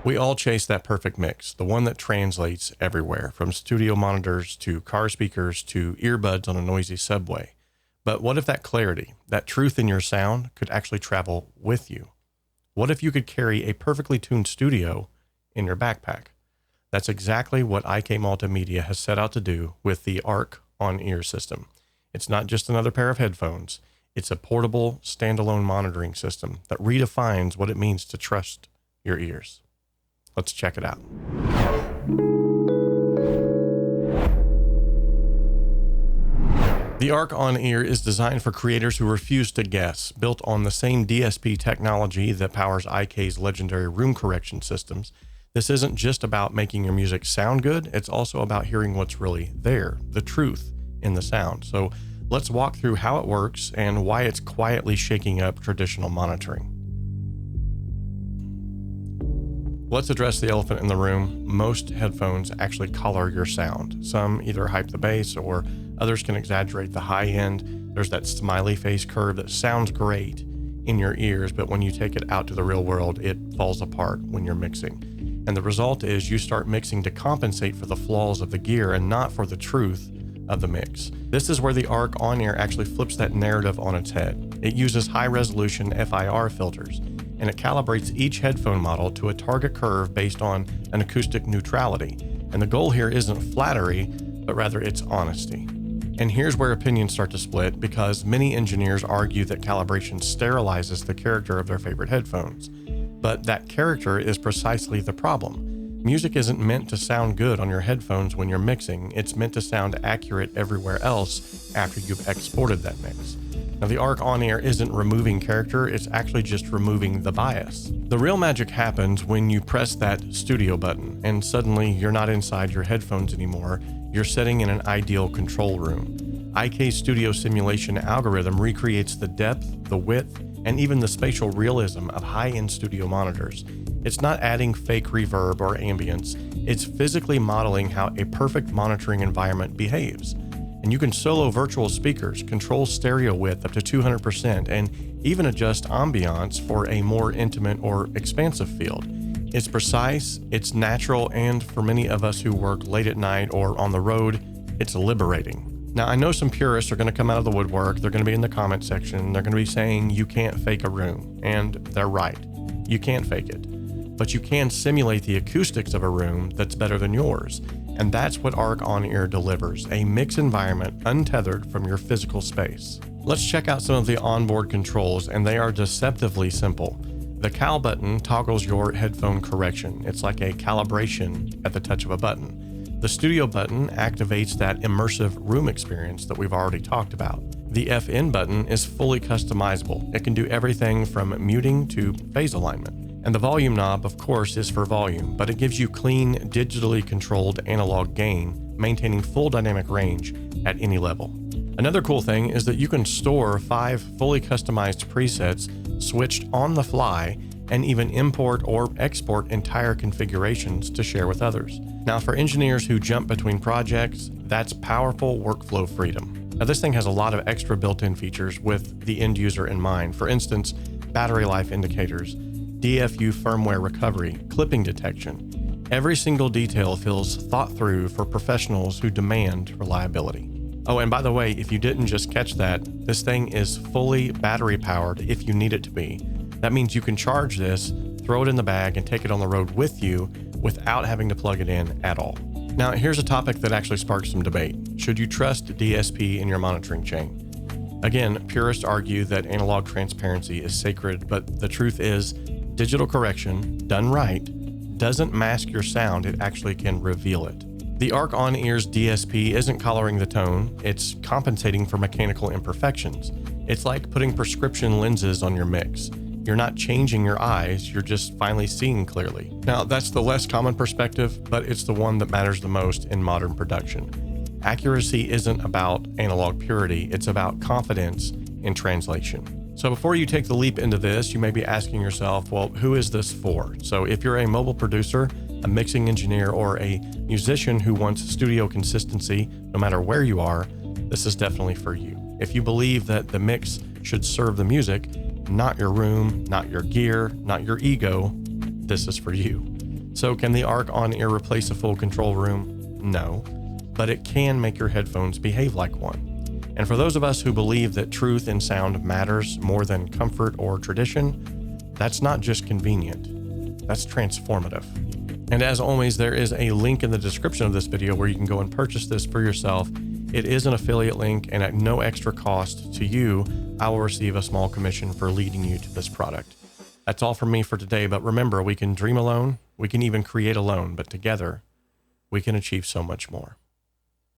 We all chase that perfect mix, the one that translates everywhere, from studio monitors to car speakers to earbuds on a noisy subway. But what if that clarity, that truth in your sound, could actually travel with you? What if you could carry a perfectly tuned studio in your backpack? That's exactly what IK Multimedia has set out to do with the ARC On system. It's not just another pair of headphones. It's a portable, standalone monitoring system that redefines what it means to trust your ears. Let's check it out. The ARC On is designed for creators who refuse to guess, built on the same DSP technology that powers IK's legendary room correction systems. This isn't just about making your music sound good, it's also about hearing what's really there, the truth in the sound. So let's walk through how it works and why it's quietly shaking up traditional monitoring. Let's address the elephant in the room. Most headphones actually color your sound. Some either hype the bass or others can exaggerate the high end. There's that smiley face curve that sounds great in your ears, but when you take it out to the real world, it falls apart when you're mixing. And the result is you start mixing to compensate for the flaws of the gear and not for the truth of the mix. This is where the ARC On actually flips that narrative on its head. It uses high resolution FIR filters, and it calibrates each headphone model to a target curve based on an acoustic neutrality. And the goal here isn't flattery, but rather it's honesty. And here's where opinions start to split, because many engineers argue that calibration sterilizes the character of their favorite headphones. But that character is precisely the problem. Music isn't meant to sound good on your headphones when you're mixing. It's meant to sound accurate everywhere else after you've exported that mix. Now, the ARC On isn't removing character, it's actually just removing the bias. The real magic happens when you press that studio button, and suddenly you're not inside your headphones anymore, you're sitting in an ideal control room. IK's studio simulation algorithm recreates the depth, the width, and even the spatial realism of high-end studio monitors. It's not adding fake reverb or ambience, it's physically modeling how a perfect monitoring environment behaves. And you can solo virtual speakers, control stereo width up to 200%, and even adjust ambiance for a more intimate or expansive field. It's precise, it's natural, and for many of us who work late at night or on the road, it's liberating. Now, I know some purists are going to come out of the woodwork, they're going to be in the comment section, they're going to be saying you can't fake a room, and they're right. You can't fake it. But you can simulate the acoustics of a room that's better than yours. And that's what ARC On delivers, a mix environment untethered from your physical space. Let's check out some of the onboard controls, and they are deceptively simple. The cal button toggles your headphone correction. It's like a calibration at the touch of a button. The studio button activates that immersive room experience that we've already talked about. The FN button is fully customizable. It can do everything from muting to phase alignment. And the volume knob, of course, is for volume, but it gives you clean, digitally controlled analog gain, maintaining full dynamic range at any level. Another cool thing is that you can store 5 fully customized presets switched on the fly, and even import or export entire configurations to share with others. Now, for engineers who jump between projects, that's powerful workflow freedom. Now, this thing has a lot of extra built-in features with the end user in mind. For instance, battery life indicators, DFU firmware recovery, clipping detection. Every single detail feels thought through for professionals who demand reliability. Oh, and by the way, if you didn't just catch that, this thing is fully battery powered if you need it to be. That means you can charge this, throw it in the bag, and take it on the road with you without having to plug it in at all. Now, here's a topic that actually sparks some debate. Should you trust DSP in your monitoring chain? Again, purists argue that analog transparency is sacred, but the truth is, digital correction, done right, doesn't mask your sound, it actually can reveal it. The ARC On DSP isn't coloring the tone, it's compensating for mechanical imperfections. It's like putting prescription lenses on your mix. You're not changing your eyes, you're just finally seeing clearly. Now, that's the less common perspective, but it's the one that matters the most in modern production. Accuracy isn't about analog purity, it's about confidence in translation. So before you take the leap into this, you may be asking yourself, well, who is this for? So if you're a mobile producer, a mixing engineer, or a musician who wants studio consistency, no matter where you are, this is definitely for you. If you believe that the mix should serve the music, not your room, not your gear, not your ego, this is for you. So can the ARC On ear replace a full control room? No, but it can make your headphones behave like one. And for those of us who believe that truth in sound matters more than comfort or tradition, that's not just convenient, that's transformative. And as always, there is a link in the description of this video where you can go and purchase this for yourself. It is an affiliate link, and at no extra cost to you, I will receive a small commission for leading you to this product. That's all from me for today, but remember, we can dream alone, we can even create alone, but together, we can achieve so much more.